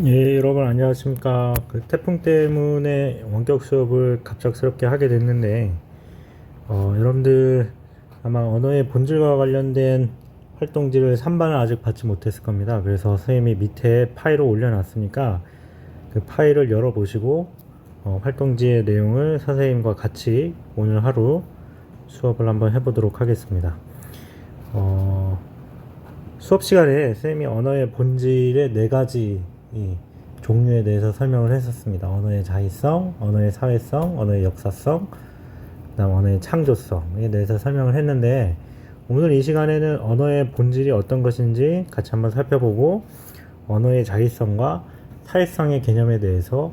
예, 여러분 안녕하십니까. 그 태풍 때문에 원격 수업을 갑작스럽게 하게 됐는데, 여러분들 아마 언어의 본질과 관련된 활동지를 3반을 아직 받지 못했을 겁니다. 그래서 선생님이 밑에 파일을 올려놨으니까 그 파일을 열어보시고, 활동지의 내용을 선생님과 같이 오늘 하루 수업을 한번 해보도록 하겠습니다. 수업 시간에 선생님이 언어의 본질의 4가지 종류에 대해서 설명을 했었습니다. 언어의 자의성, 언어의 사회성, 언어의 역사성, 그 다음 언어의 창조성에 대해서 설명을 했는데, 오늘 이 시간에는 언어의 본질이 어떤 것인지 같이 한번 살펴보고, 언어의 자의성과 사회성의 개념에 대해서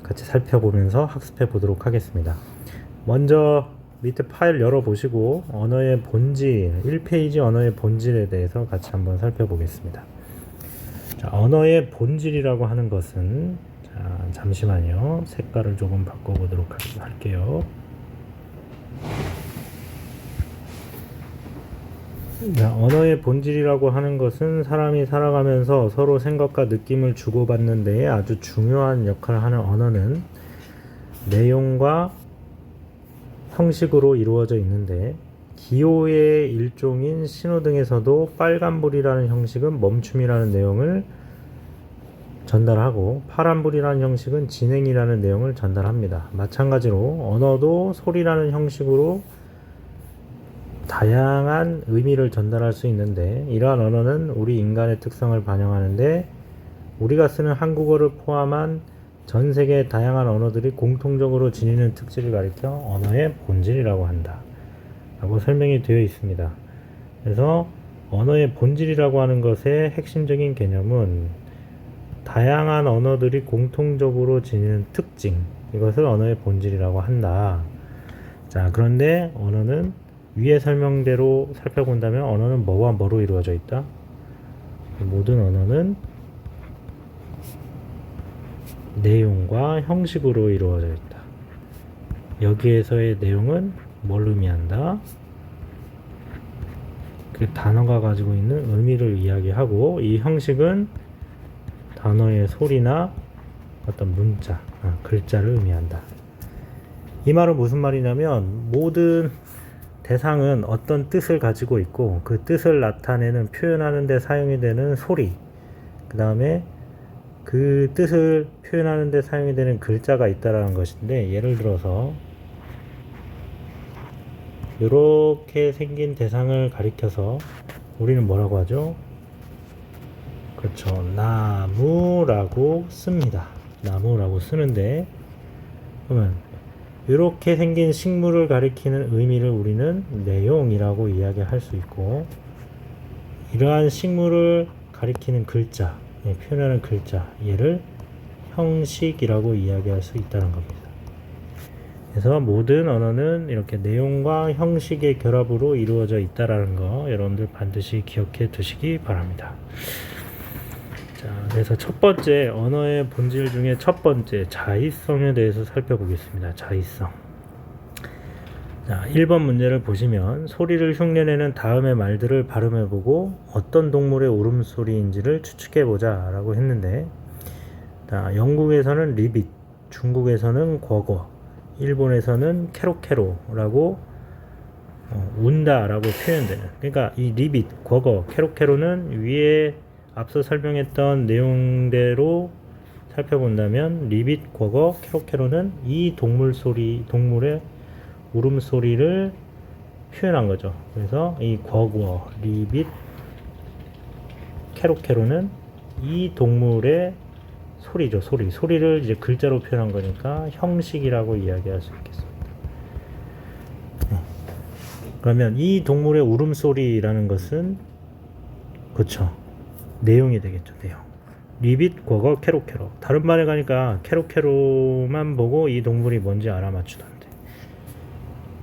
같이 살펴보면서 학습해 보도록 하겠습니다. 먼저 밑에 파일 열어보시고 언어의 본질, 1페이지 언어의 본질에 대해서 같이 한번 살펴보겠습니다. 자, 언어의 본질이라고 하는 것은, 잠시만요. 색깔을 조금 바꿔보도록 할게요. 자, 언어의 본질이라고 하는 것은 사람이 살아가면서 서로 생각과 느낌을 주고받는 데에 아주 중요한 역할을 하는 언어는 내용과 형식으로 이루어져 있는데, 기호의 일종인 신호등에서도 빨간불이라는 형식은 멈춤이라는 내용을 전달하고, 파란불이라는 형식은 진행이라는 내용을 전달합니다. 마찬가지로 언어도 소리라는 형식으로 다양한 의미를 전달할 수 있는데, 이러한 언어는 우리 인간의 특성을 반영하는데, 우리가 쓰는 한국어를 포함한 전 세계의 다양한 언어들이 공통적으로 지니는 특질을 가리켜 언어의 본질이라고 한다 라고 설명이 되어 있습니다. 그래서 언어의 본질이라고 하는 것의 핵심적인 개념은 다양한 언어들이 공통적으로 지니는 특징, 이것을 언어의 본질이라고 한다. 자, 그런데 언어는 위의 설명대로 살펴본다면 언어는 뭐와 뭐로 이루어져 있다? 모든 언어는 내용과 형식으로 이루어져 있다. 여기에서의 내용은 뭘 의미한다? 그 단어가 가지고 있는 의미를 이야기하고, 이 형식은 단어의 소리나 어떤 문자, 글자를 의미한다. 이 말은 무슨 말이냐면, 모든 대상은 어떤 뜻을 가지고 있고, 그 뜻을 나타내는, 표현하는 데 사용이 되는 소리, 그 다음에 그 뜻을 표현하는 데 사용이 되는 글자가 있다라는 것인데, 예를 들어서 이렇게 생긴 대상을 가리켜서 우리는 뭐라고 하죠? 그렇죠. 나무라고 씁니다. 나무라고 쓰는데, 그러면 이렇게 생긴 식물을 가리키는 의미를 우리는 내용이라고 이야기할 수 있고, 이러한 식물을 가리키는 글자, 표현하는 글자, 얘를 형식이라고 이야기할 수 있다는 겁니다. 그래서 모든 언어는 이렇게 내용과 형식의 결합으로 이루어져 있다는 거 여러분들 반드시 기억해 두시기 바랍니다. 자, 그래서 첫 번째, 언어의 본질 중에 첫 번째, 자의성에 대해서 살펴보겠습니다. 자의성. 자, 1번 문제를 보시면 소리를 흉내내는 다음의 말들을 발음해보고 어떤 동물의 울음소리인지를 추측해보자 라고 했는데, 자, 영국에서는 리빗, 중국에서는 궈거, 일본에서는 캐로캐로라고 운다 라고 표현되는, 그러니까 이 리빗, 궈거, 캐로캐로는 위에 앞서 설명했던 내용대로 살펴본다면 리빗, 궈거, 캐로캐로는 이 동물의 울음소리를 표현한 거죠. 그래서 이 궈거, 리빗, 캐로캐로는 이 동물의 소리죠. 소리를 이제 글자로 표현한 거니까 형식이라고 이야기할 수 있겠습니다. 그러면 이 동물의 울음소리라는 것은, 그쵸, 내용이 되겠죠. 내용. 리빗, 궈거, 캐로캐로. 다른 말에 가니까 캐로캐로만 보고 이 동물이 뭔지 알아맞추던데.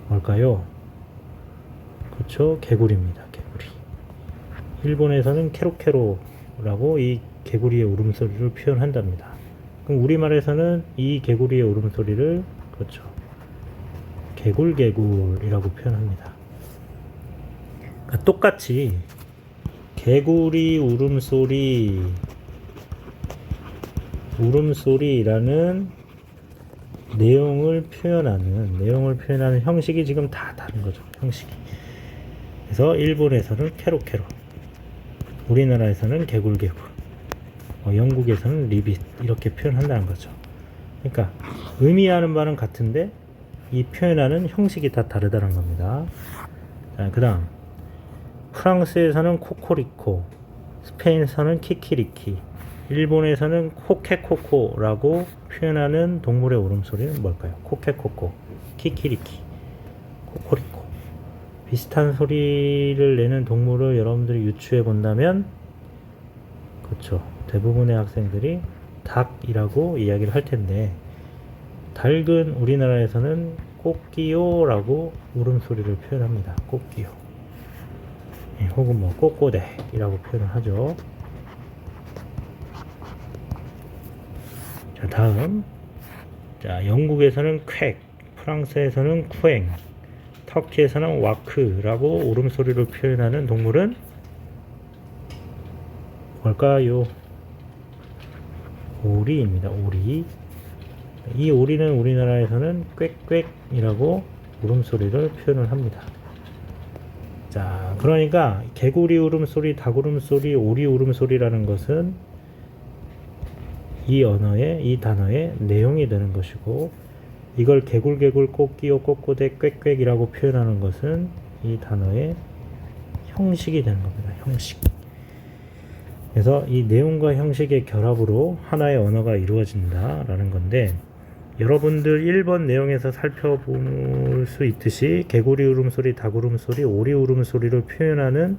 뭘까요? 그렇죠, 개구리입니다. 개구리. 일본에서는 캐로캐로라고 이 개구리의 울음소리를 표현한답니다. 그럼 우리말에서는 이 개구리의 울음소리를, 그렇죠, 개굴개굴이라고 표현합니다. 그러니까 똑같이 개구리 울음소리 울음소리라는 내용을 표현하는 형식이 지금 다 다른 거죠. 형식이. 그래서 일본에서는 캐롯캐롯, 우리나라에서는 개굴개굴, 영국에서는 리빗 이렇게 표현한다는 거죠. 그러니까 의미하는 바는 같은데 이 표현하는 형식이 다 다르다는 겁니다. 자, 그다음 프랑스에서는 코코리코, 스페인에서는 키키리키, 일본에서는 코케코코라고 표현하는 동물의 울음소리는 뭘까요? 코케코코, 키키리키, 코코리코. 비슷한 소리를 내는 동물을 여러분들이 유추해 본다면, 그렇죠, 대부분의 학생들이 닭이라고 이야기를 할 텐데, 닭은 우리나라에서는 꼬끼요라고 울음소리를 표현합니다. 꼬끼요. 혹은 뭐 꼬꼬대이라고 표현을 하죠. 자, 다음. 자, 영국에서는 퀘, 프랑스에서는 쿠엥, 터키에서는 와크라고 울음소리를 표현하는 동물은 뭘까요? 오리입니다. 오리. 이 오리는 우리나라에서는 꽥꽥이라고 울음소리를 표현을 합니다. 자, 그러니까 개구리 울음소리, 닭 울음소리, 오리 울음소리라는 것은 이 언어의, 이 단어의 내용이 되는 것이고, 이걸 개굴개굴, 꼬끼요, 꼬꼬대, 꽥꽥이라고 표현하는 것은 이 단어의 형식이 되는 겁니다. 형식. 그래서 이 내용과 형식의 결합으로 하나의 언어가 이루어진다라는 건데, 여러분들 1번 내용에서 살펴볼 수 있듯이 개구리 울음소리, 닭 울음소리, 오리 울음소리를 표현하는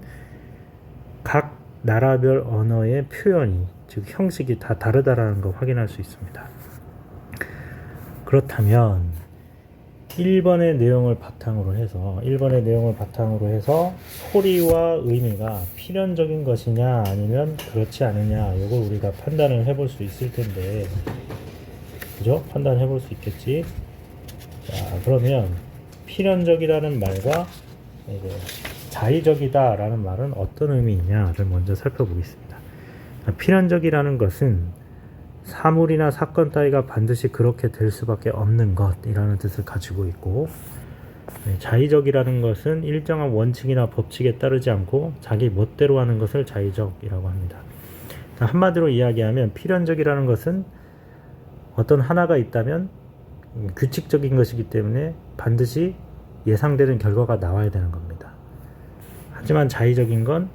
각 나라별 언어의 표현이, 즉 형식이 다 다르다라는 거 확인할 수 있습니다. 그렇다면 1번의 내용을 바탕으로 해서 소리와 의미가 필연적인 것이냐 아니면 그렇지 않느냐, 이걸 우리가 판단을 해볼 수 있을 텐데, 그죠? 판단해 볼 수 있겠지. 자, 그러면 필연적이라는 말과 이제 자의적이다라는 말은 어떤 의미이냐를 먼저 살펴보겠습니다. 필연적이라는 것은 사물이나 사건 따위가 반드시 그렇게 될 수밖에 없는 것이라는 뜻을 가지고 있고, 자의적이라는 것은 일정한 원칙이나 법칙에 따르지 않고 자기 멋대로 하는 것을 자의적이라고 합니다. 한마디로 이야기하면 필연적이라는 것은 어떤 하나가 있다면 규칙적인 것이기 때문에 반드시 예상되는 결과가 나와야 되는 겁니다. 하지만 자의적인 건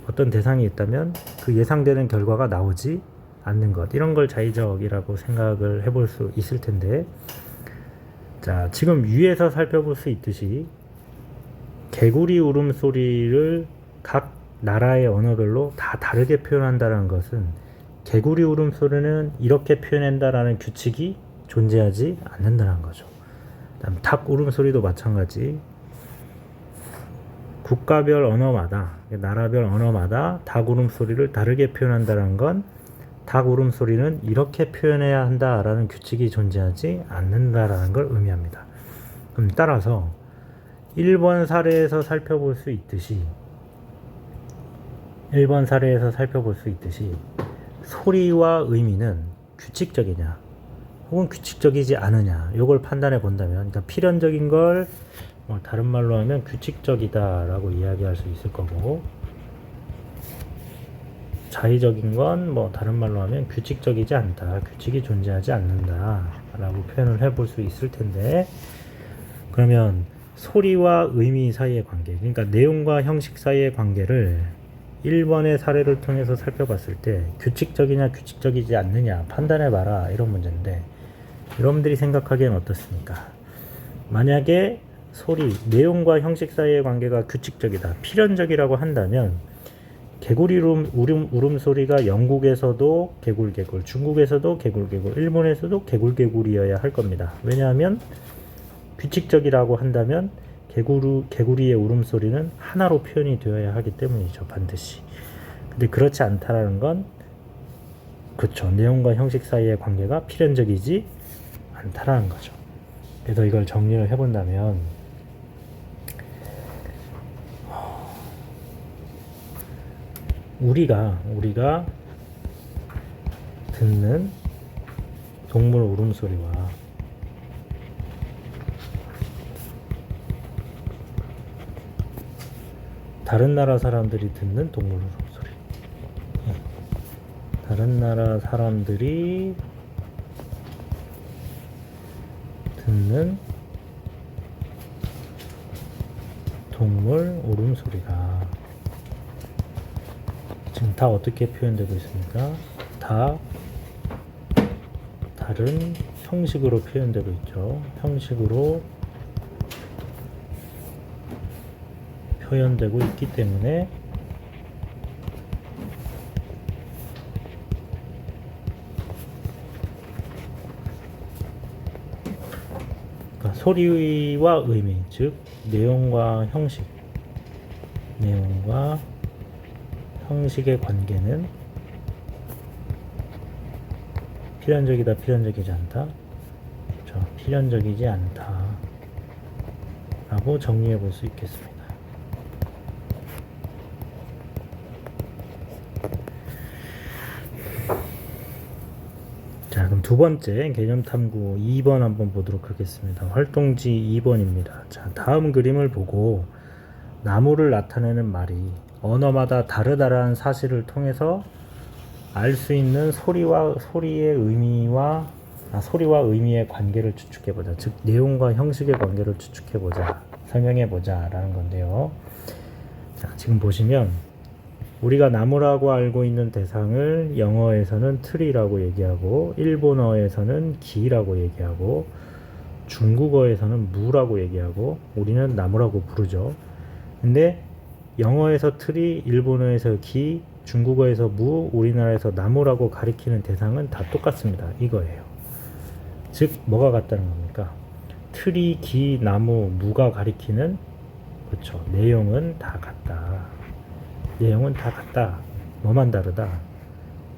어떤 대상이 있다면 그 예상되는 결과가 나오지 않는 것, 이런 걸 자의적이라고 생각을 해볼 수 있을 텐데, 자, 지금 위에서 살펴볼 수 있듯이 개구리 울음소리를 각 나라의 언어별로 다 다르게 표현한다는 것은 개구리 울음소리는 이렇게 표현한다라는 규칙이 존재하지 않는다는 거죠. 그다음 닭 울음소리도 마찬가지. 국가별 언어마다, 나라별 언어마다 닭 울음소리를 다르게 표현한다는 건 닭 울음소리는 이렇게 표현해야 한다라는 규칙이 존재하지 않는다라는 걸 의미합니다. 그럼 따라서 1번 사례에서 살펴볼 수 있듯이 소리와 의미는 규칙적이냐 혹은 규칙적이지 않으냐, 이걸 판단해 본다면, 그러니까 필연적인 걸 다른 말로 하면 규칙적이다 라고 이야기할 수 있을 거고, 자의적인 건 다른 말로 하면 규칙적이지 않다, 규칙이 존재하지 않는다 라고 표현을 해볼 수 있을 텐데, 그러면 소리와 의미 사이의 관계, 그러니까 내용과 형식 사이의 관계를 1번의 사례를 통해서 살펴봤을 때 규칙적이냐 규칙적이지 않느냐 판단해봐라, 이런 문제인데, 여러분들이 생각하기엔 어떻습니까? 만약에 소리, 내용과 형식 사이의 관계가 규칙적이다, 필연적이라고 한다면 개구리 울음소리가 영국에서도 개굴개굴, 중국에서도 개굴개굴, 일본에서도 개굴개굴이어야 할 겁니다. 왜냐하면 규칙적이라고 한다면 개구리의 울음소리는 하나로 표현이 되어야 하기 때문이죠, 반드시. 근데 그렇지 않다라는 건, 그렇죠, 내용과 형식 사이의 관계가 필연적이지 않다라는 거죠. 그래서 이걸 정리를 해본다면, 우리가 듣는 동물 울음소리와 다른 나라 사람들이 듣는 동물 울음소리. 다른 나라 사람들이 듣는 동물 울음소리가 지금 다 어떻게 표현되고 있습니까? 다 다른 형식으로 표현되고 있죠. 형식으로 표현되고 있기 때문에 그러니까 소리와 의미, 즉 내용과 형식의 관계는 필연적이다, 필연적이지 않다. 그렇죠. 필연적이지 않다 라고 정리해 볼 수 있겠습니다. 자, 그럼 두 번째 개념 탐구 2번 한번 보도록 하겠습니다. 활동지 2번입니다. 자, 다음 그림을 보고 나무를 나타내는 말이 언어마다 다르다라는 사실을 통해서 알 수 있는 소리의 의미와 의미의 관계를 추측해보자. 즉 내용과 형식의 관계를 추측해보자, 설명해보자 라는 건데요. 자, 지금 보시면 우리가 나무라고 알고 있는 대상을 영어에서는 트리라고 얘기하고, 일본어에서는 기라고 얘기하고, 중국어에서는 무라고 얘기하고, 우리는 나무라고 부르죠. 근데 영어에서 트리, 일본어에서 기, 중국어에서 무, 우리나라에서 나무라고 가리키는 대상은 다 똑같습니다. 이거예요. 즉 뭐가 같다는 겁니까? 트리, 기, 나무, 무가 가리키는, 그렇죠, 내용은 다 같다. 내용은 다 같다. 뭐만 다르다?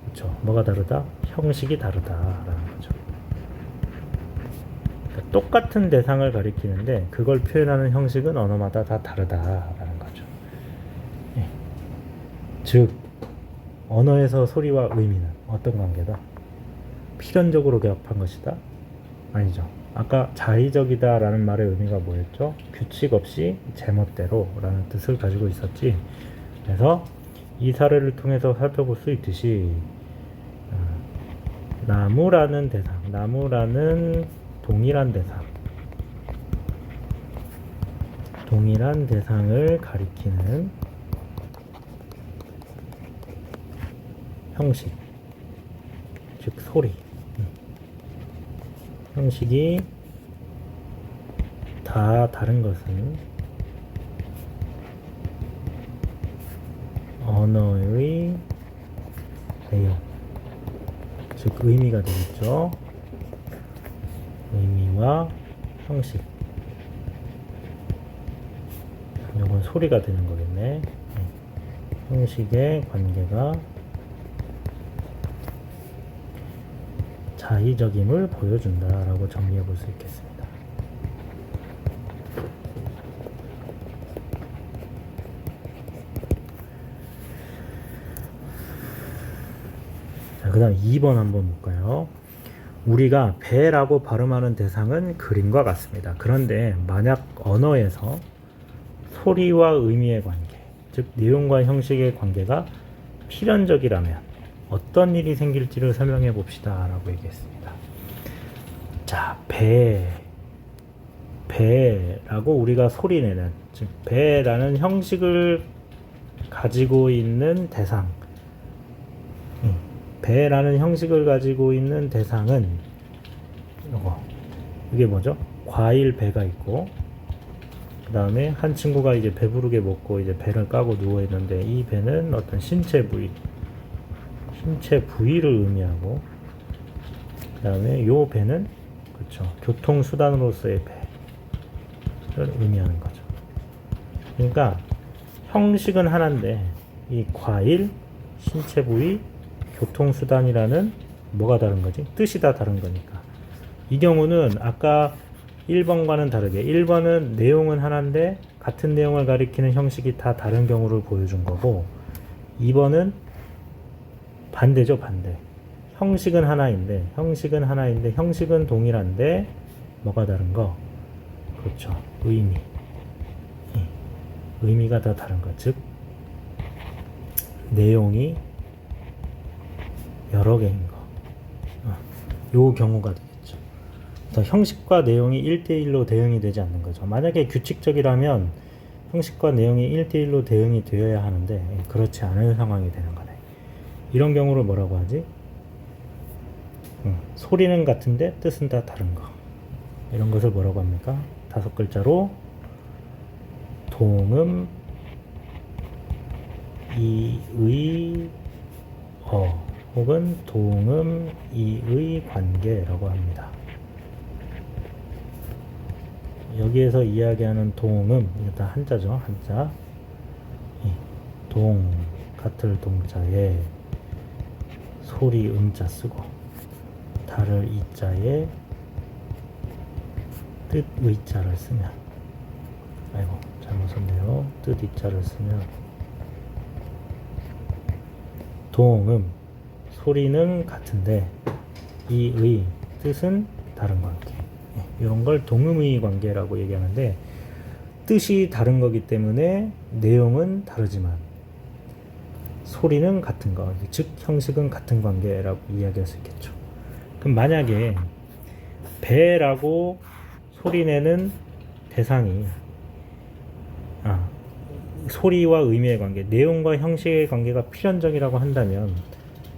그렇죠. 뭐가 다르다? 형식이 다르다라는 거죠. 그러니까 똑같은 대상을 가리키는데 그걸 표현하는 형식은 언어마다 다 다르다라는 거죠. 예. 즉 언어에서 소리와 의미는 어떤 관계다? 필연적으로 결합한 것이다? 아니죠. 아까 자의적이다라는 말의 의미가 뭐였죠? 규칙 없이 제멋대로라는 뜻을 가지고 있었지. 그래서 이 사례를 통해서 살펴볼 수 있듯이 나무라는 대상, 나무라는 동일한 대상을 가리키는 형식, 즉 소리, 형식이 다 다른 것은 언어의 내용, 즉 의미가 되겠죠. 의미와 형식, 이건 소리가 되는 거겠네. 형식의 관계가 자의적임을 보여준다라고 정리해 볼 수 있겠습니다. 그 다음 2번 한번 볼까요? 우리가 배라고 발음하는 대상은 그림과 같습니다. 그런데 만약 언어에서 소리와 의미의 관계, 즉 내용과 형식의 관계가 필연적이라면 어떤 일이 생길지를 설명해 봅시다 라고 얘기했습니다. 자, 배라고 우리가 소리내는, 즉 배라는 형식을 가지고 있는 대상, 배라는 형식을 가지고 있는 대상은 이게 뭐죠? 과일 배가 있고, 그 다음에 한 친구가 이제 배부르게 먹고 이제 배를 까고 누워 있는데, 이 배는 어떤 신체 부위를 의미하고, 그 다음에 요 배는, 그렇죠, 교통수단으로서의 배를 의미하는 거죠. 그러니까 형식은 하나인데 이 과일, 신체 부위, 교통수단이라는 뭐가 다른 거지? 뜻이 다 다른 거니까. 이 경우는 아까 1번과는 다르게 1번은 내용은 하나인데 같은 내용을 가리키는 형식이 다 다른 경우를 보여준 거고, 2번은 반대죠. 반대. 형식은 하나인데 형식은 동일한데 뭐가 다른 거? 그렇죠. 의미가 다 다른 거. 즉 내용이 여러 개인 거. 요 경우가 되겠죠. 그래서 형식과 내용이 1대1로 대응이 되지 않는 거죠. 만약에 규칙적이라면 형식과 내용이 1대1로 대응이 되어야 하는데 그렇지 않은 상황이 되는 거네. 이런 경우를 뭐라고 하지? 소리는 같은데 뜻은 다 다른 거. 이런 것을 뭐라고 합니까? 5글자로 동음 이의 혹은 동음 이의 관계라고 합니다. 여기에서 이야기하는 동음, 이거 다 한자죠. 한자. 동, 같을 동자에 소리 음자 쓰고 다를 이자에 뜻 의자를 쓰면, 아이고 잘못 썼네요. 뜻 이자를 쓰면 동음, 소리는 같은데 이의, 뜻은 다른 관계. 이런 걸 동음의 관계라고 얘기하는데, 뜻이 다른 거기 때문에 내용은 다르지만 소리는 같은 거, 즉 형식은 같은 관계라고 이야기할 수 있겠죠. 그럼 만약에 배라고 소리내는 대상이 소리와 의미의 관계, 내용과 형식의 관계가 필연적이라고 한다면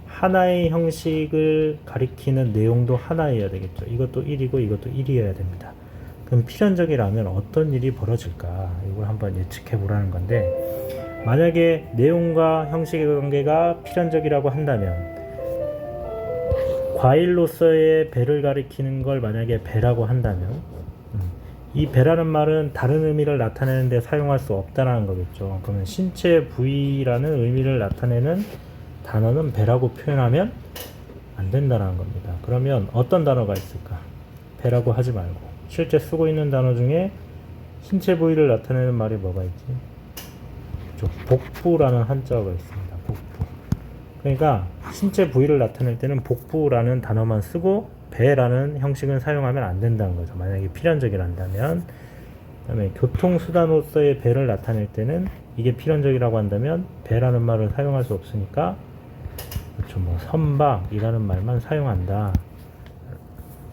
하나의 형식을 가리키는 내용도 하나여야 되겠죠. 이것도 1이고 이것도 1이어야 됩니다. 그럼 필연적이라면 어떤 일이 벌어질까? 이걸 한번 예측해 보라는 건데, 만약에 내용과 형식의 관계가 필연적이라고 한다면 과일로서의 배를 가리키는 걸 만약에 배라고 한다면 이 배라는 말은 다른 의미를 나타내는 데 사용할 수 없다는 거겠죠. 그러면 신체 부위라는 의미를 나타내는 단어는 배라고 표현하면 안 된다는 겁니다. 그러면 어떤 단어가 있을까? 배라고 하지 말고 실제 쓰고 있는 단어 중에 신체 부위를 나타내는 말이 뭐가 있지? 복부라는 한자어가 있습니다. 복부. 그러니까 신체 부위를 나타낼 때는 복부라는 단어만 쓰고 배라는 형식은 사용하면 안 된다는 거죠. 만약에 필연적이란다면. 그다음에 교통수단으로서의 배를 나타낼 때는 이게 필연적이라고 한다면 배라는 말을 사용할 수 없으니까, 그렇죠, 뭐 선박이라는 말만 사용한다.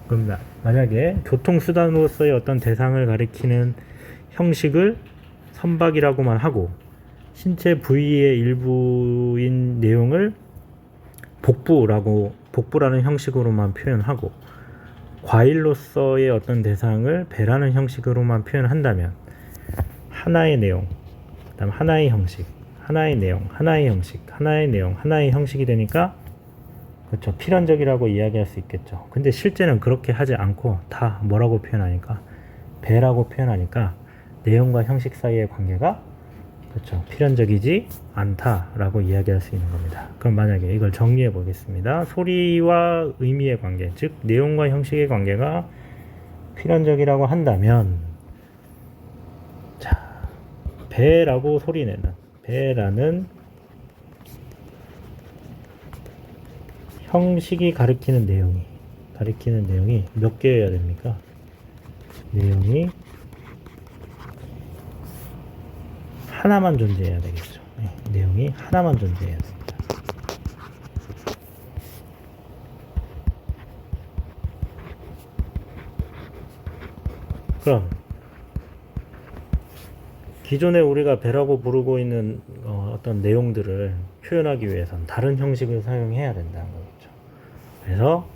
그럼 만약에 교통수단으로서의 어떤 대상을 가리키는 형식을 선박이라고만 하고 신체 부위의 일부인 내용을 복부라는 형식으로만 표현하고 과일로서의 어떤 대상을 배라는 형식으로만 표현한다면 하나의 내용, 그다음 하나의 형식, 하나의 내용, 하나의 형식, 하나의 내용, 하나의 형식이 되니까, 그렇죠, 필연적이라고 이야기할 수 있겠죠. 근데 실제는 그렇게 하지 않고 다 뭐라고 표현하니까, 배라고 표현하니까 내용과 형식 사이의 관계가, 그렇죠, 필연적이지 않다라고 이야기할 수 있는 겁니다. 그럼 만약에 이걸 정리해 보겠습니다. 소리와 의미의 관계, 즉 내용과 형식의 관계가 필연적이라고 한다면, 자, 배라고 소리내는, 배라는 형식이 가리키는 내용이 몇 개여야 됩니까? 내용이 하나만 존재해야 되겠죠. 내용이 하나만 존재해야 됩니다. 그럼 기존에 우리가 배라고 부르고 있는 어떤 내용들을 표현하기 위해서는 다른 형식을 사용해야 된다는 거겠죠. 그래서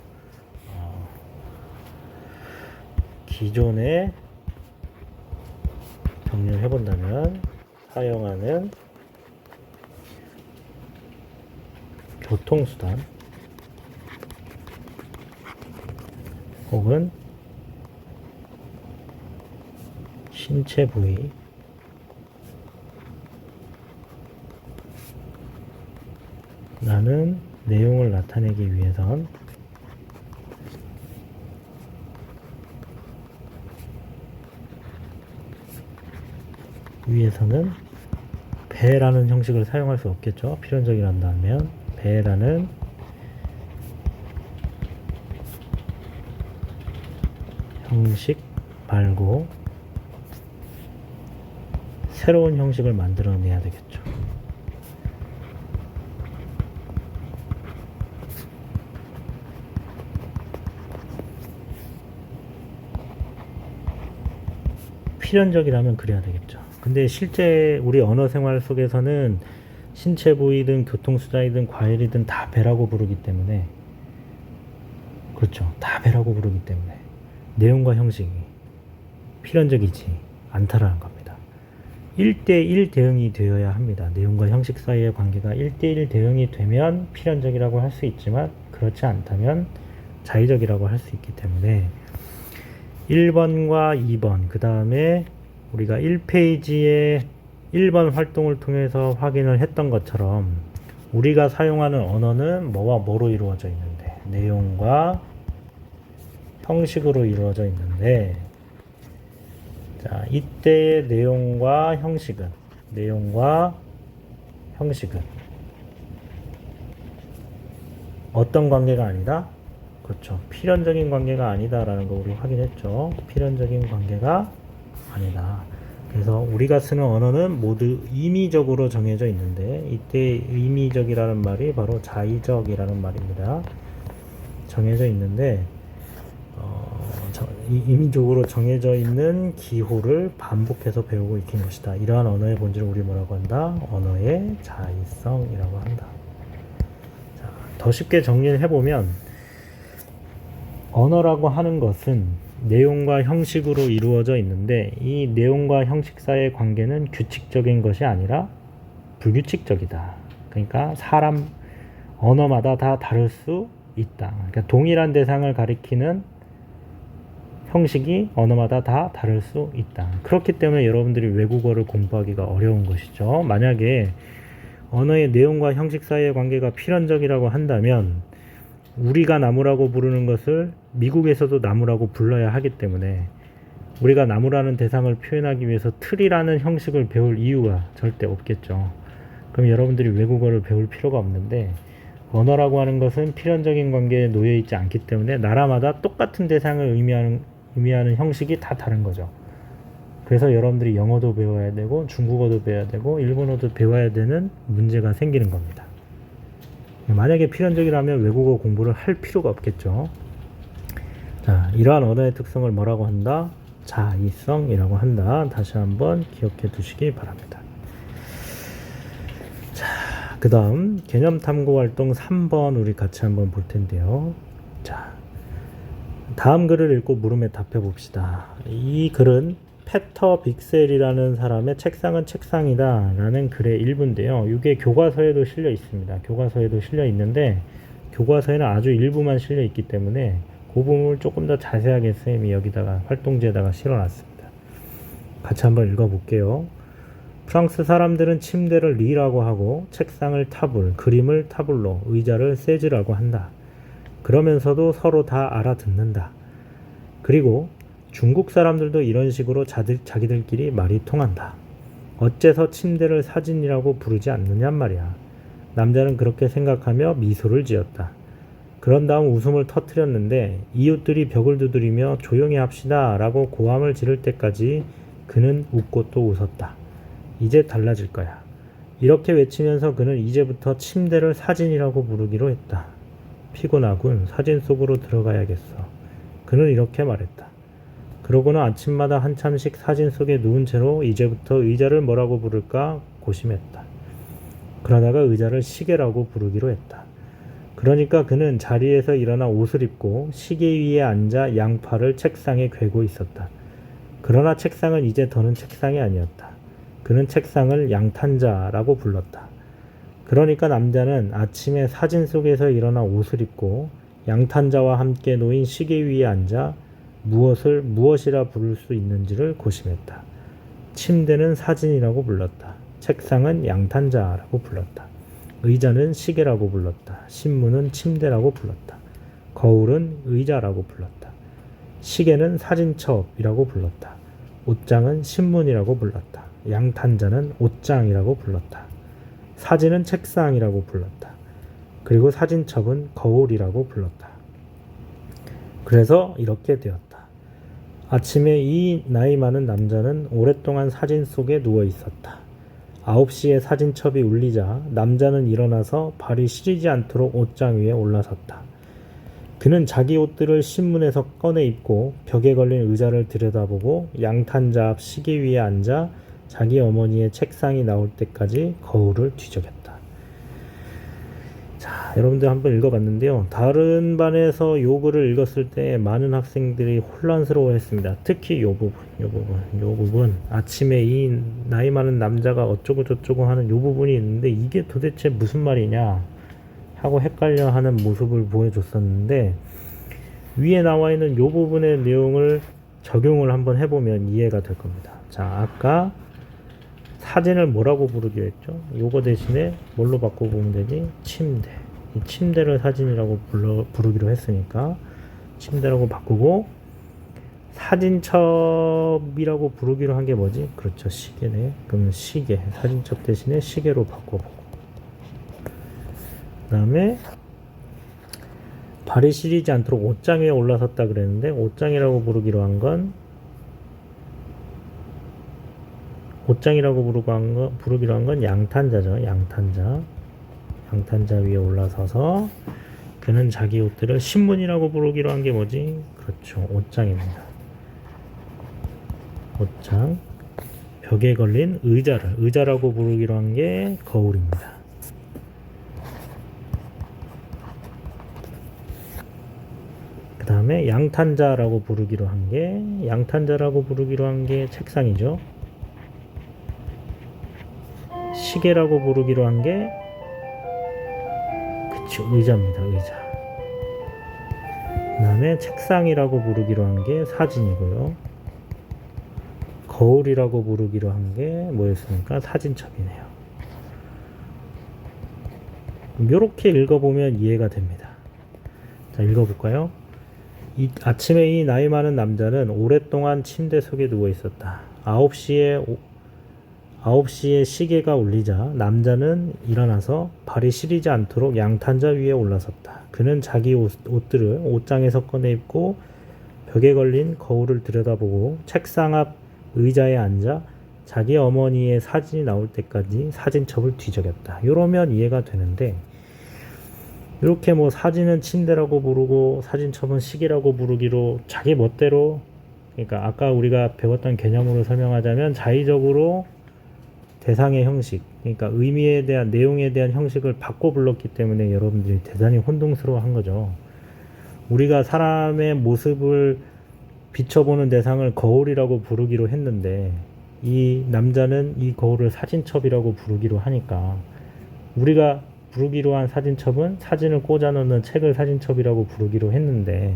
기존에 정리를 해본다면 사용하는 교통수단 혹은 신체 부위 라는 내용을 나타내기 위해서는 배라는 형식을 사용할 수 없겠죠. 필연적이란다면 배라는 형식 말고 새로운 형식을 만들어내야 되겠죠. 필연적이라면 그래야 되겠죠. 근데 실제 우리 언어 생활 속에서는 신체 부위든 교통수단이든 과일이든 다 배라고 부르기 때문에, 그렇죠. 다 배라고 부르기 때문에 내용과 형식이 필연적이지 않다라는 겁니다. 1대1 대응이 되어야 합니다. 내용과 형식 사이의 관계가 1대1 대응이 되면 필연적이라고 할 수 있지만 그렇지 않다면 자의적이라고 할 수 있기 때문에 1번과 2번, 그 다음에 우리가 1페이지에 1번 활동을 통해서 확인을 했던 것처럼 우리가 사용하는 언어는 뭐와 뭐로 이루어져 있는데, 내용과 형식으로 이루어져 있는데, 자, 이때의 내용과 형식은 어떤 관계가 아니다? 그렇죠. 필연적인 관계가 아니다라는 거 우리 확인했죠. 필연적인 관계가 아니다. 그래서 우리가 쓰는 언어는 모두 임의적으로 정해져 있는데, 이때 임의적이라는 말이 바로 자의적이라는 말입니다. 정해져 있는데, 임의적으로 정해져 있는 기호를 반복해서 배우고 익힌 것이다. 이러한 언어의 본질을 우리 뭐라고 한다? 언어의 자의성이라고 한다. 자, 더 쉽게 정리를 해보면, 언어라고 하는 것은 내용과 형식으로 이루어져 있는데, 이 내용과 형식 사이의 관계는 규칙적인 것이 아니라 불규칙적이다. 그러니까 사람 언어마다 다 다를 수 있다. 그러니까 동일한 대상을 가리키는 형식이 언어마다 다 다를 수 있다. 그렇기 때문에 여러분들이 외국어를 공부하기가 어려운 것이죠. 만약에 언어의 내용과 형식 사이의 관계가 필연적이라고 한다면 우리가 나무라고 부르는 것을 미국에서도 나무라고 불러야 하기 때문에 우리가 나무라는 대상을 표현하기 위해서 틀이라는 형식을 배울 이유가 절대 없겠죠. 그럼 여러분들이 외국어를 배울 필요가 없는데, 언어라고 하는 것은 필연적인 관계에 놓여 있지 않기 때문에 나라마다 똑같은 대상을 의미하는 형식이 다 다른 거죠. 그래서 여러분들이 영어도 배워야 되고 중국어도 배워야 되고 일본어도 배워야 되는 문제가 생기는 겁니다. 만약에 필연적이라면 외국어 공부를 할 필요가 없겠죠. 자, 이러한 언어의 특성을 뭐라고 한다? 자의성이라고 한다. 다시 한번 기억해 두시기 바랍니다. 자, 그 다음 개념 탐구 활동 3번 우리 같이 한번 볼 텐데요. 자, 다음 글을 읽고 물음에 답해 봅시다. 이 글은 페터 빅셀이라는 사람의 책상은 책상이다 라는 글의 일부인데요. 이게 교과서에도 실려 있습니다. 교과서에도 실려 있는데 교과서에는 아주 일부만 실려 있기 때문에 그 부분을 조금 더 자세하게 선생님이 여기다가 활동지에다가 실어 놨습니다. 같이 한번 읽어 볼게요. 프랑스 사람들은 침대를 리라고 하고 책상을 타블, 그림을 타블로, 의자를 세즈라고 한다. 그러면서도 서로 다 알아듣는다. 그리고 중국 사람들도 이런 식으로 자기들끼리 말이 통한다. 어째서 침대를 사진이라고 부르지 않느냔 말이야. 남자는 그렇게 생각하며 미소를 지었다. 그런 다음 웃음을 터뜨렸는데 이웃들이 벽을 두드리며 조용히 합시다 라고 고함을 지를 때까지 그는 웃고 또 웃었다. 이제 달라질 거야. 이렇게 외치면서 그는 이제부터 침대를 사진이라고 부르기로 했다. 피곤하군. 사진 속으로 들어가야겠어. 그는 이렇게 말했다. 그러고는 아침마다 한참씩 사진 속에 누운 채로 이제부터 의자를 뭐라고 부를까 고심했다. 그러다가 의자를 시계라고 부르기로 했다. 그러니까 그는 자리에서 일어나 옷을 입고 시계 위에 앉아 양팔을 책상에 괴고 있었다. 그러나 책상은 이제 더는 책상이 아니었다. 그는 책상을 양탄자라고 불렀다. 그러니까 남자는 아침에 사진 속에서 일어나 옷을 입고 양탄자와 함께 놓인 시계 위에 앉아 무엇을 무엇이라 부를 수 있는지를 고심했다. 침대는 사진이라고 불렀다. 책상은 양탄자라고 불렀다. 의자는 시계라고 불렀다. 신문은 침대라고 불렀다. 거울은 의자라고 불렀다. 시계는 사진첩이라고 불렀다. 옷장은 신문이라고 불렀다. 양탄자는 옷장이라고 불렀다. 사진은 책상이라고 불렀다. 그리고 사진첩은 거울이라고 불렀다. 그래서 이렇게 되었다. 아침에 이 나이 많은 남자는 오랫동안 사진 속에 누워 있었다. 9시에 사진첩이 울리자 남자는 일어나서 발이 시리지 않도록 옷장 위에 올라섰다. 그는 자기 옷들을 신문에서 꺼내 입고 벽에 걸린 의자를 들여다보고 양탄자 앞 시계 위에 앉아 자기 어머니의 책상이 나올 때까지 거울을 뒤적였다. 자, 여러분들 한번 읽어봤는데요. 다른 반에서 요 글을 읽었을 때 많은 학생들이 혼란스러워했습니다. 특히 요 부분. 아침에 이 나이 많은 남자가 어쩌고 저쩌고 하는 요 부분이 있는데 이게 도대체 무슨 말이냐 하고 헷갈려하는 모습을 보여줬었는데 위에 나와 있는 요 부분의 내용을 적용을 한번 해보면 이해가 될 겁니다. 자, 아까 사진을 뭐라고 부르기로 했죠? 요거 대신에 뭘로 바꿔보면 되지? 침대. 이 침대를 사진이라고 부르기로 했으니까 침대라고 바꾸고 사진첩이라고 부르기로 한 게 뭐지? 그렇죠, 시계네. 그럼 시계. 사진첩 대신에 시계로 바꿔보고 그 다음에 발이 시리지 않도록 옷장 위에 올라섰다 그랬는데 옷장이라고 부르기로 한 건 옷장이라고 부르기로 한 건 양탄자죠. 양탄자 위에 올라서서 그는 자기 옷들을 신문이라고 부르기로 한 게 뭐지? 그렇죠. 옷장입니다. 옷장. 벽에 걸린 의자라고 부르기로 한 게 거울입니다. 그 다음에 양탄자라고 부르기로 한 게 책상이죠. 시계라고 부르기로 한 게 그쵸, 의자입니다. 의자. 그 다음에 책상이라고 부르기로 한 게 사진이고요. 거울이라고 부르기로 한 게 뭐였습니까? 사진첩이네요. 이렇게 읽어보면 이해가 됩니다. 자, 읽어볼까요? 아침에 이 나이 많은 남자는 오랫동안 침대 속에 누워 있었다. 9시에 시계가 울리자 남자는 일어나서 발이 시리지 않도록 양탄자 위에 올라섰다. 그는 자기 옷들을 옷장에서 꺼내 입고 벽에 걸린 거울을 들여다보고 책상 앞 의자에 앉아 자기 어머니의 사진이 나올 때까지 사진첩을 뒤적였다. 이러면 이해가 되는데 이렇게 뭐 사진은 침대라고 부르고 사진첩은 시계라고 부르기로 자기 멋대로, 그러니까 아까 우리가 배웠던 개념으로 설명하자면 자의적으로 대상의 형식, 그러니까 의미에 대한, 내용에 대한 형식을 바꿔 불렀기 때문에 여러분들이 대단히 혼동스러워 한 거죠. 우리가 사람의 모습을 비춰보는 대상을 거울이라고 부르기로 했는데 이 남자는 이 거울을 사진첩이라고 부르기로 하니까 우리가 부르기로 한 사진첩은 사진을 꽂아 놓는 책을 사진첩이라고 부르기로 했는데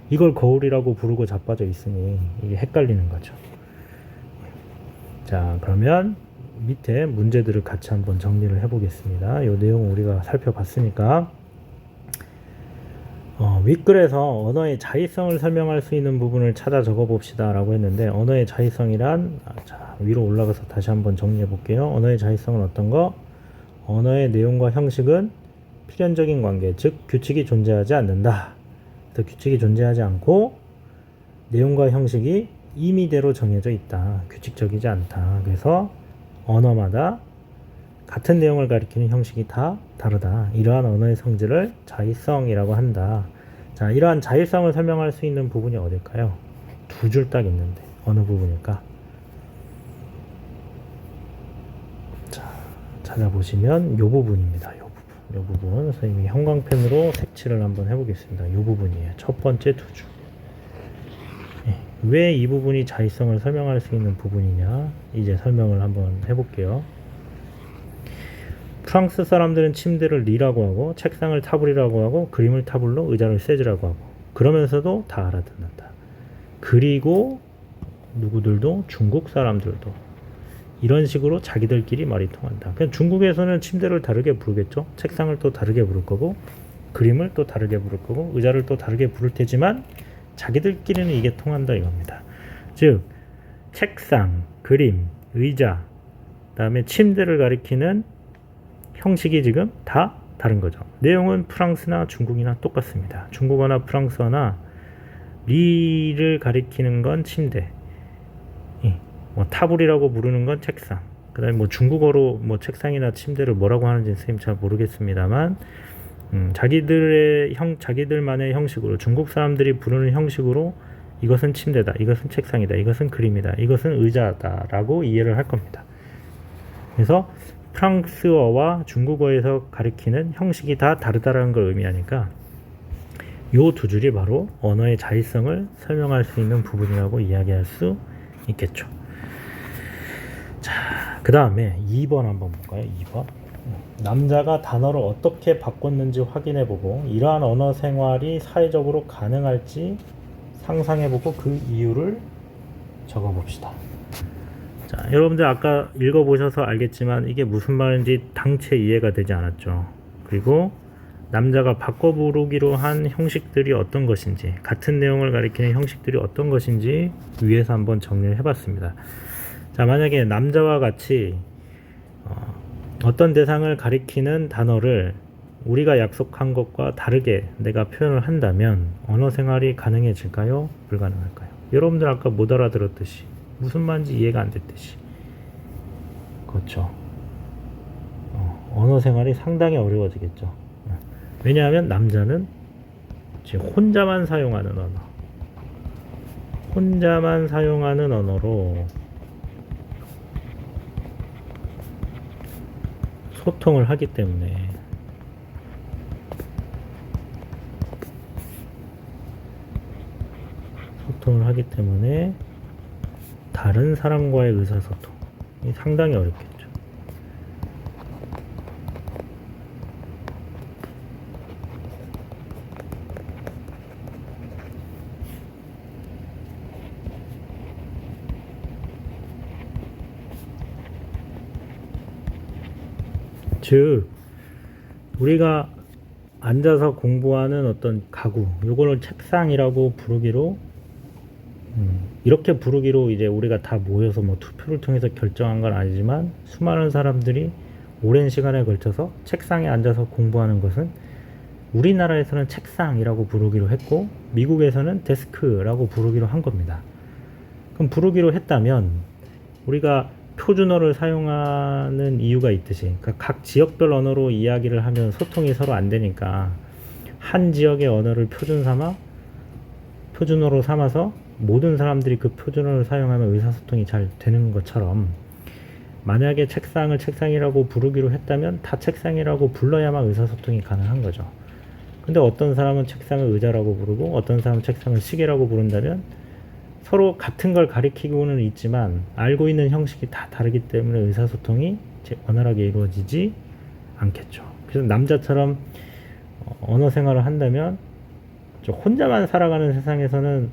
이걸 거울이라고 부르고 자빠져 있으니 이게 헷갈리는 거죠. 자, 그러면 밑에 문제들을 같이 한번 정리를 해보겠습니다. 이 내용 우리가 살펴봤으니까 윗글에서 언어의 자의성을 설명할 수 있는 부분을 찾아 적어봅시다 라고 했는데 언어의 자의성이란, 자, 위로 올라가서 다시 한번 정리해 볼게요. 언어의 자의성은 어떤 거? 언어의 내용과 형식은 필연적인 관계, 즉 규칙이 존재하지 않는다. 그 규칙이 존재하지 않고 내용과 형식이 임의대로 정해져 있다. 규칙적이지 않다. 그래서 언어마다 같은 내용을 가리키는 형식이 다 다르다. 이러한 언어의 성질을 자의성이라고 한다. 자, 이러한 자의성을 설명할 수 있는 부분이 어딜까요? 두 줄 딱 있는데 어느 부분일까? 자, 찾아보시면 요 부분입니다. 요 부분 선생님이 형광펜으로 색칠을 한번 해보겠습니다. 요 부분이에요. 첫 번째 두 줄. 왜 이 부분이 자의성을 설명할 수 있는 부분이냐, 이제 설명을 한번 해볼게요. 프랑스 사람들은 침대를 리라고 하고 책상을 타블이라고 하고 그림을 타블로, 의자를 세즈라고 하고 그러면서도 다 알아듣는다. 그리고 누구들도, 중국 사람들도 이런 식으로 자기들끼리 말이 통한다. 그냥 중국에서는 침대를 다르게 부르겠죠. 책상을 또 다르게 부를 거고 그림을 또 다르게 부를 거고 의자를 또 다르게 부를 테지만 자기들끼리는 이게 통한다 이겁니다. 즉 책상, 그림, 의자, 그 다음에 침대를 가리키는 형식이 지금 다 다른 거죠. 내용은 프랑스나 중국이나 똑같습니다. 중국어나 프랑스어나 리를 가리키는 건 침대, 뭐 타블이라고 부르는 건 책상, 그 다음에 뭐 중국어로 뭐 책상이나 침대를 뭐라고 하는지 선생님 잘 모르겠습니다만, 자기들만의 형식으로, 중국 사람들이 부르는 형식으로 이것은 침대다, 이것은 책상이다, 이것은 그림이다, 이것은 의자다 라고 이해를 할 겁니다. 그래서 프랑스어와 중국어에서 가리키는 형식이 다 다르다는 걸 의미하니까 요 두 줄이 바로 언어의 자의성을 설명할 수 있는 부분이라고 이야기할 수 있겠죠. 자, 그 다음에 2번 한번 볼까요? 2번. 남자가 단어를 어떻게 바꿨는지 확인해보고 이러한 언어 생활이 사회적으로 가능할지 상상해보고 그 이유를 적어봅시다. 자, 여러분들 아까 읽어보셔서 알겠지만 이게 무슨 말인지 당최 이해가 되지 않았죠. 그리고 남자가 바꿔 부르기로 한 형식들이 어떤 것인지, 같은 내용을 가리키는 형식들이 어떤 것인지 위에서 한번 정리를 해봤습니다. 자, 만약에 남자와 같이 어떤 대상을 가리키는 단어를 우리가 약속한 것과 다르게 내가 표현을 한다면 언어 생활이 가능해질까요? 불가능할까요? 여러분들 아까 못 알아들었듯이, 무슨 말인지 이해가 안 됐듯이, 그렇죠. 언어 생활이 상당히 어려워지겠죠. 왜냐하면 남자는 지금 혼자만 사용하는 언어로 소통을 하기 때문에 다른 사람과의 의사소통이 상당히 어렵겠죠. 즉 우리가 앉아서 공부하는 어떤 가구, 요거를 책상이라고 부르기로 이렇게 부르기로 이제 우리가 다 모여서 뭐 투표를 통해서 결정한 건 아니지만 수많은 사람들이 오랜 시간에 걸쳐서 책상에 앉아서 공부하는 것은 우리나라에서는 책상이라고 부르기로 했고 미국에서는 데스크라고 부르기로 한 겁니다. 그럼 부르기로 했다면 우리가 표준어를 사용하는 이유가 있듯이, 그러니까 각 지역별 언어로 이야기를 하면 소통이 서로 안 되니까 한 지역의 언어를 표준어로 삼아서 모든 사람들이 그 표준어를 사용하면 의사소통이 잘 되는 것처럼, 만약에 책상을 책상이라고 부르기로 했다면 다 책상이라고 불러야만 의사소통이 가능한 거죠. 근데 어떤 사람은 책상을 의자라고 부르고 어떤 사람은 책상을 시계라고 부른다면 서로 같은 걸 가리키고는 있지만 알고 있는 형식이 다 다르기 때문에 의사소통이 원활하게 이루어지지 않겠죠. 그래서 남자처럼 언어 생활을 한다면 혼자만 살아가는 세상에서는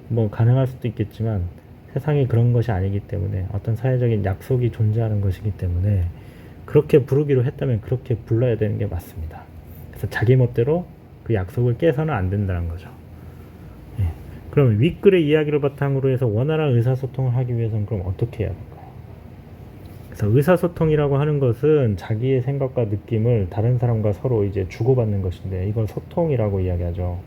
뭐 가능할 수도 있겠지만 세상이 그런 것이 아니기 때문에 어떤 사회적인 약속이 존재하는 것이기 때문에 그렇게 부르기로 했다면 그렇게 불러야 되는 게 맞습니다. 그래서 자기 멋대로 그 약속을 깨서는 안 된다는 거죠. 그럼 윗글의 이야기를 바탕으로 해서 원활한 의사소통을 하기 위해서는 그럼 어떻게 해야 될까요? 그래서 의사소통이라고 하는 것은 자기의 생각과 느낌을 다른 사람과 서로 이제 주고받는 것인데 이걸 소통이라고 이야기하죠.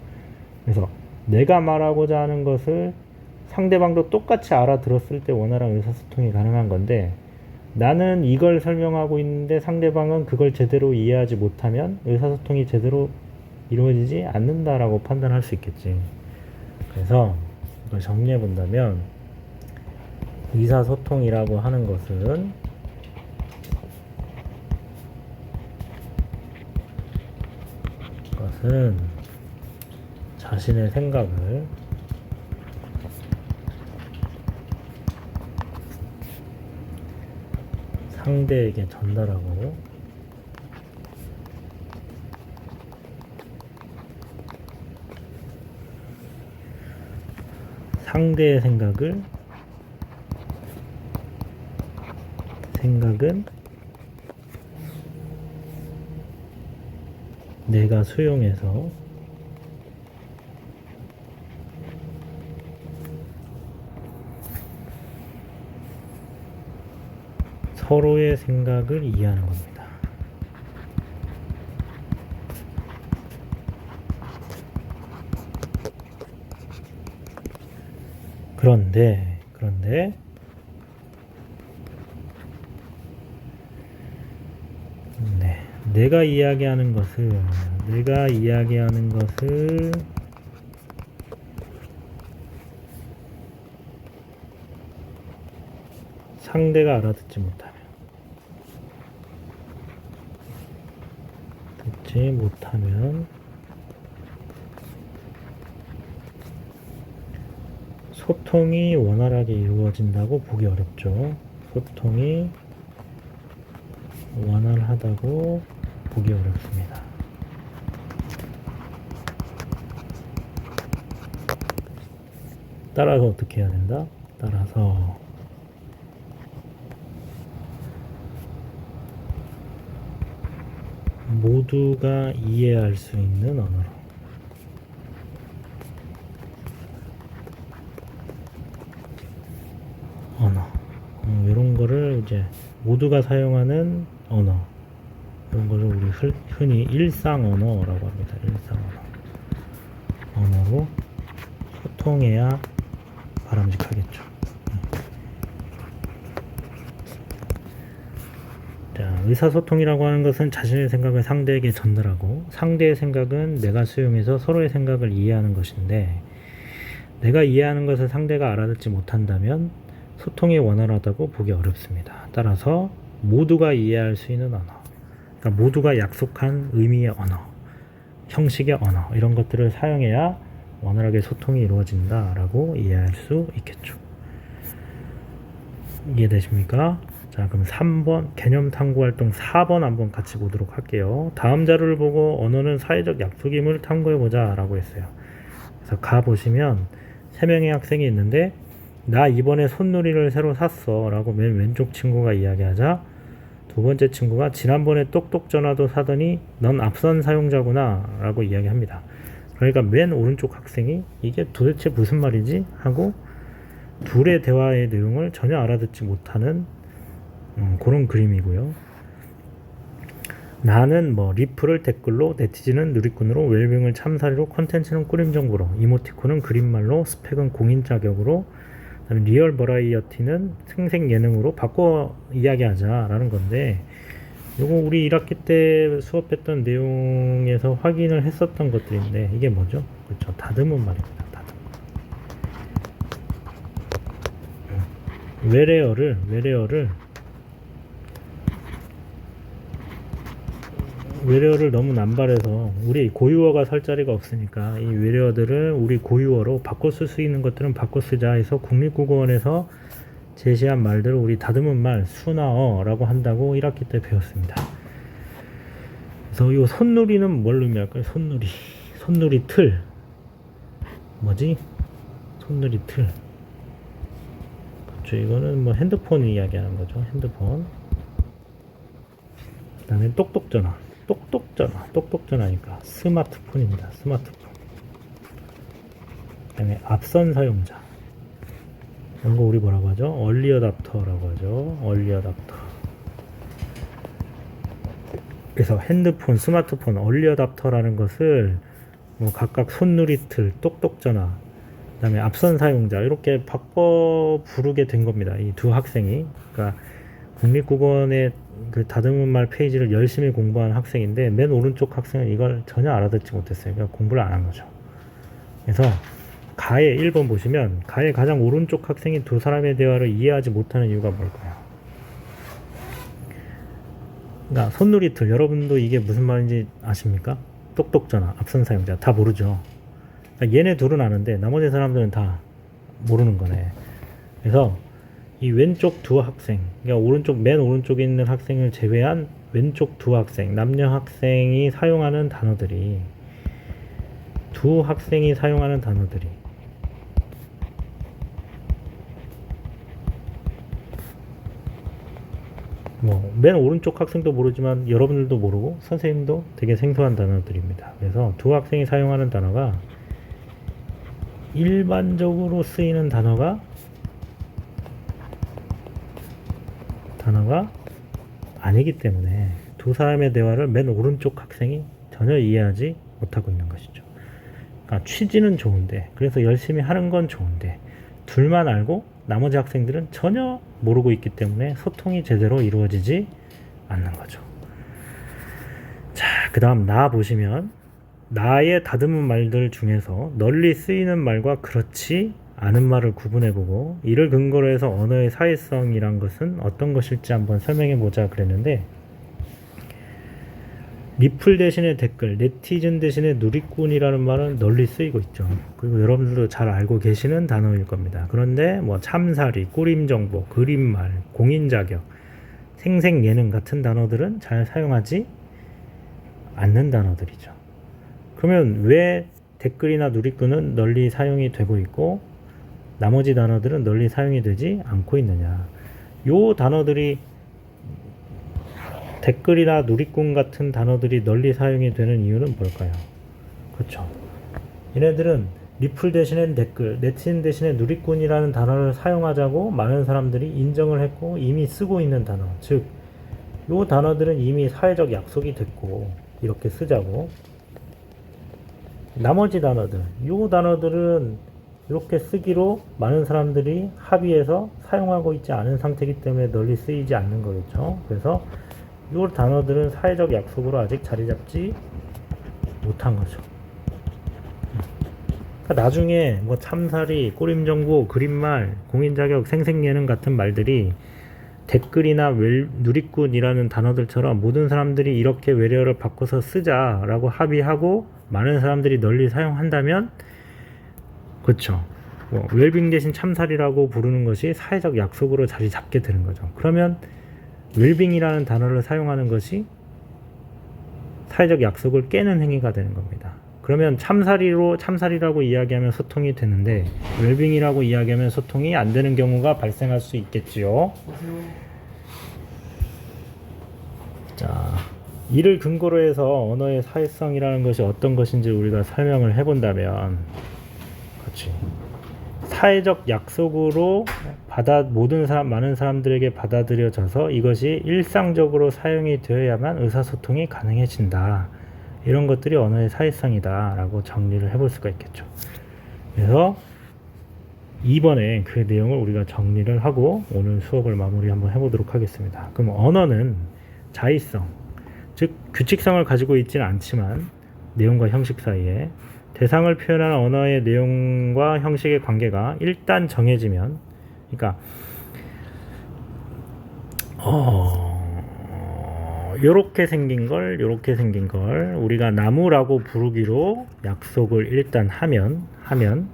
그래서 내가 말하고자 하는 것을 상대방도 똑같이 알아들었을 때 원활한 의사소통이 가능한 건데, 나는 이걸 설명하고 있는데 상대방은 그걸 제대로 이해하지 못하면 의사소통이 제대로 이루어지지 않는다라고 판단할 수 있겠지. 그래서 이걸 정리해 본다면 의사소통이라고 하는 것은 자신의 생각을 상대에게 전달하고 상대의 생각은 내가 수용해서 서로의 생각을 이해하는 겁니다. 그런데 네, 내가 이야기하는 것을 상대가 알아듣지 못하면 소통이 원활하게 이루어진다고 보기 어렵죠. 소통이 원활하다고 보기 어렵습니다. 따라서 어떻게 해야 된다? 따라서 모두가 이해할 수 있는 언어로 이런 거를 이제 모두가 사용하는 언어, 이런 거를 우리 흔히 일상 언어라고 합니다. 일상 언어로 소통해야 바람직하겠죠. 자, 의사소통이라고 하는 것은 자신의 생각을 상대에게 전달하고 상대의 생각은 내가 수용해서 서로의 생각을 이해하는 것인데, 내가 이해하는 것을 상대가 알아듣지 못한다면 소통이 원활하다고 보기 어렵습니다. 따라서 모두가 이해할 수 있는 언어, 그러니까 모두가 약속한 의미의 언어, 형식의 언어, 이런 것들을 사용해야 원활하게 소통이 이루어진다라고 이해할 수 있겠죠. 이해되십니까? 자, 그럼 3번 개념 탐구 활동 4번 한번 같이 보도록 할게요. 다음 자료를 보고 언어는 사회적 약속임을 탐구해보자 라고 했어요. 그래서 가보시면 3명의 학생이 있는데, 나 이번에 손놀이를 새로 샀어 라고 맨 왼쪽 친구가 이야기하자, 두 번째 친구가 지난번에 똑똑 전화도 사더니 넌 앞선 사용자구나 라고 이야기합니다. 그러니까 맨 오른쪽 학생이 이게 도대체 무슨 말이지? 하고 둘의 대화의 내용을 전혀 알아듣지 못하는 그런 그림이고요. 나는 뭐 리플을 댓글로, 네티즌은 누리꾼으로, 웰빙을 참사리로, 컨텐츠는 꾸림 정보로, 이모티콘은 그림말로, 스펙은 공인 자격으로, 그다음에 리얼 버라이어티는 생생 예능으로 바꿔 이야기하자라는 건데, 요거 우리 1학기 때 수업했던 내용에서 확인을 했었던 것들인데, 이게 뭐죠? 그렇죠, 다듬은 말입니다. 외래어를 너무 남발해서 우리 고유어가 설 자리가 없으니까 이 외래어들을 우리 고유어로 바꿔 쓸 수 있는 것들은 바꿔 쓰자 해서 국립국어원에서 제시한 말들을 우리 다듬은 말, 순화어라고 한다고 1학기 때 배웠습니다. 그래서 이 손놀이는 뭘 의미할까요? 손놀이 틀. 뭐지? 손놀이 틀. 그렇죠. 이거는 뭐 핸드폰 이야기하는 거죠. 핸드폰. 그 다음에 똑똑전화니까 스마트폰입니다. 스마트폰. 그 다음에 앞선 사용자, 이런 거 우리 뭐라고 하죠? 얼리 어답터라고 하죠. 얼리 어답터. 그래서 핸드폰, 스마트폰, 얼리 어답터라는 것을 뭐 각각 손누리틀, 똑똑전화, 그 다음에 앞선 사용자, 이렇게 바꿔 부르게 된 겁니다. 이 두 학생이. 그러니까 국립국어원의 그 다듬은 말 페이지를 열심히 공부한 학생인데, 맨 오른쪽 학생은 이걸 전혀 알아듣지 못했어요. 그러니까 공부를 안 한 거죠. 그래서 가의 1번 보시면, 가의 가장 오른쪽 학생이 두 사람의 대화를 이해하지 못하는 이유가 뭘까요? 그러니까 손놀이틀, 여러분도 이게 무슨 말인지 아십니까? 똑똑전화, 앞선 사용자 다 모르죠. 그러니까 얘네 둘은 아는데 나머지 사람들은 다 모르는 거네. 그래서 이 왼쪽 두 학생, 그러니까 맨 오른쪽에 있는 학생을 제외한 왼쪽 두 학생, 남녀 학생이 사용하는 단어들이, 뭐 맨 오른쪽 학생도 모르지만 여러분들도 모르고 선생님도 되게 생소한 단어들입니다. 그래서 두 학생이 사용하는 단어가, 일반적으로 쓰이는 단어가 아니기 때문에 두 사람의 대화를 맨 오른쪽 학생이 전혀 이해하지 못하고 있는 것이죠. 그러니까 취지는 좋은데, 그래서 열심히 하는 건 좋은데 둘만 알고 나머지 학생들은 전혀 모르고 있기 때문에 소통이 제대로 이루어지지 않는 거죠. 자, 그 다음 나 보시면 나의 다듬은 말들 중에서 널리 쓰이는 말과 그렇지 않은 말을 구분해보고 이를 근거로 해서 언어의 사회성이란 것은 어떤 것일지 한번 설명해보자 그랬는데, 리플 대신에 댓글, 네티즌 대신에 누리꾼이라는 말은 널리 쓰이고 있죠. 그리고 여러분들도 잘 알고 계시는 단어일 겁니다. 그런데 뭐 참사리, 꾸림정보, 그림말, 공인자격, 생생예능 같은 단어들은 잘 사용하지 않는 단어들이죠. 그러면 왜 댓글이나 누리꾼은 널리 사용이 되고 있고 나머지 단어들은 널리 사용이 되지 않고 있느냐? 요 단어들이, 댓글이나 누리꾼 같은 단어들이 널리 사용이 되는 이유는 뭘까요? 그렇죠. 얘네들은 리플 대신에 댓글, 네티즌 대신에 누리꾼이라는 단어를 사용하자고 많은 사람들이 인정을 했고 이미 쓰고 있는 단어. 즉, 요 단어들은 이미 사회적 약속이 됐고 이렇게 쓰자고. 나머지 단어들, 요 단어들은 이렇게 쓰기로 많은 사람들이 합의해서 사용하고 있지 않은 상태이기 때문에 널리 쓰이지 않는 거겠죠. 그래서 이 단어들은 사회적 약속으로 아직 자리 잡지 못한 거죠. 그러니까 나중에 뭐 참사리, 꾸림정보, 그림말, 공인자격, 생생예능 같은 말들이 댓글이나 누리꾼이라는 단어들처럼 모든 사람들이 이렇게 외래어를 바꿔서 쓰자라고 합의하고 많은 사람들이 널리 사용한다면, 그렇죠. 뭐 웰빙 대신 참사리라고 부르는 것이 사회적 약속으로 자리 잡게 되는 거죠. 그러면 웰빙이라는 단어를 사용하는 것이 사회적 약속을 깨는 행위가 되는 겁니다. 그러면 참사리라고 이야기하면 소통이 되는데 웰빙이라고 이야기하면 소통이 안 되는 경우가 발생할 수 있겠지요. 자, 이를 근거로 해서 언어의 사회성이라는 것이 어떤 것인지 우리가 설명을 해본다면, 그렇지. 사회적 약속으로 많은 사람들에게 받아들여져서 이것이 일상적으로 사용이 되어야만 의사소통이 가능해진다. 이런 것들이 언어의 사회성이다 라고 정리를 해볼 수가 있겠죠. 그래서 이번에 그 내용을 우리가 정리를 하고 오늘 수업을 마무리 한번 해보도록 하겠습니다. 그럼 언어는 자의성, 즉 규칙성을 가지고 있지는 않지만 내용과 형식 사이에 대상을 표현하는 언어의 내용과 형식의 관계가 일단 정해지면, 그러니까 요렇게 생긴 걸 우리가 나무라고 부르기로 약속을 일단 하면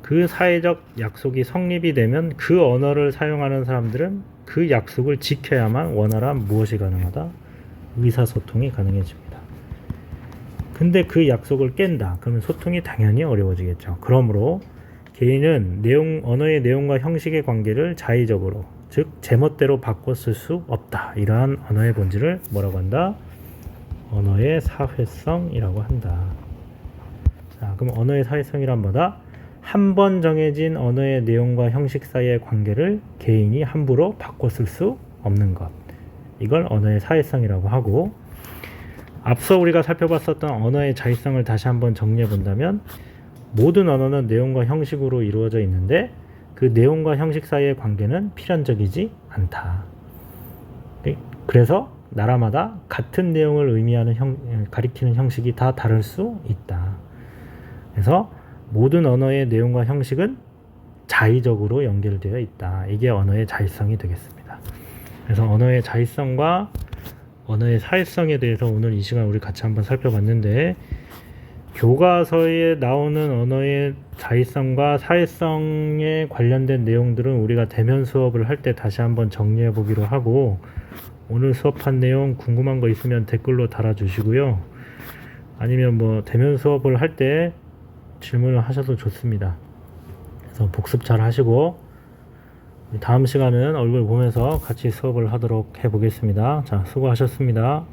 그 사회적 약속이 성립이 되면 그 언어를 사용하는 사람들은 그 약속을 지켜야만 원활한 무엇이 가능하다? 의사소통이 가능해집니다. 근데 그 약속을 깬다. 그러면 소통이 당연히 어려워지겠죠. 그러므로 개인은 언어의 내용과 형식의 관계를 자의적으로, 즉 제멋대로 바꿔 쓸 수 없다. 이러한 언어의 본질을 뭐라고 한다? 언어의 사회성이라고 한다. 자, 그럼 언어의 사회성이란 뭐다? 한 번 정해진 언어의 내용과 형식 사이의 관계를 개인이 함부로 바꿔 쓸 수 없는 것. 이걸 언어의 사회성이라고 하고, 앞서 우리가 살펴봤었던 언어의 자의성을 다시 한번 정리해 본다면, 모든 언어는 내용과 형식으로 이루어져 있는데 그 내용과 형식 사이의 관계는 필연적이지 않다. 그래서 나라마다 같은 내용을 의미하는 가리키는 형식이 다 다를 수 있다. 그래서 모든 언어의 내용과 형식은 자의적으로 연결되어 있다. 이게 언어의 자의성이 되겠습니다. 그래서 언어의 자의성과 언어의 사회성에 대해서 오늘 이 시간 우리 같이 한번 살펴봤는데, 교과서에 나오는 언어의 자의성과 사회성에 관련된 내용들은 우리가 대면 수업을 할 때 다시 한번 정리해 보기로 하고, 오늘 수업한 내용 궁금한 거 있으면 댓글로 달아주시고요. 아니면 뭐 대면 수업을 할 때 질문을 하셔도 좋습니다. 그래서 복습 잘 하시고 다음 시간은 얼굴 보면서 같이 수업을 하도록 해보겠습니다. 자, 수고하셨습니다.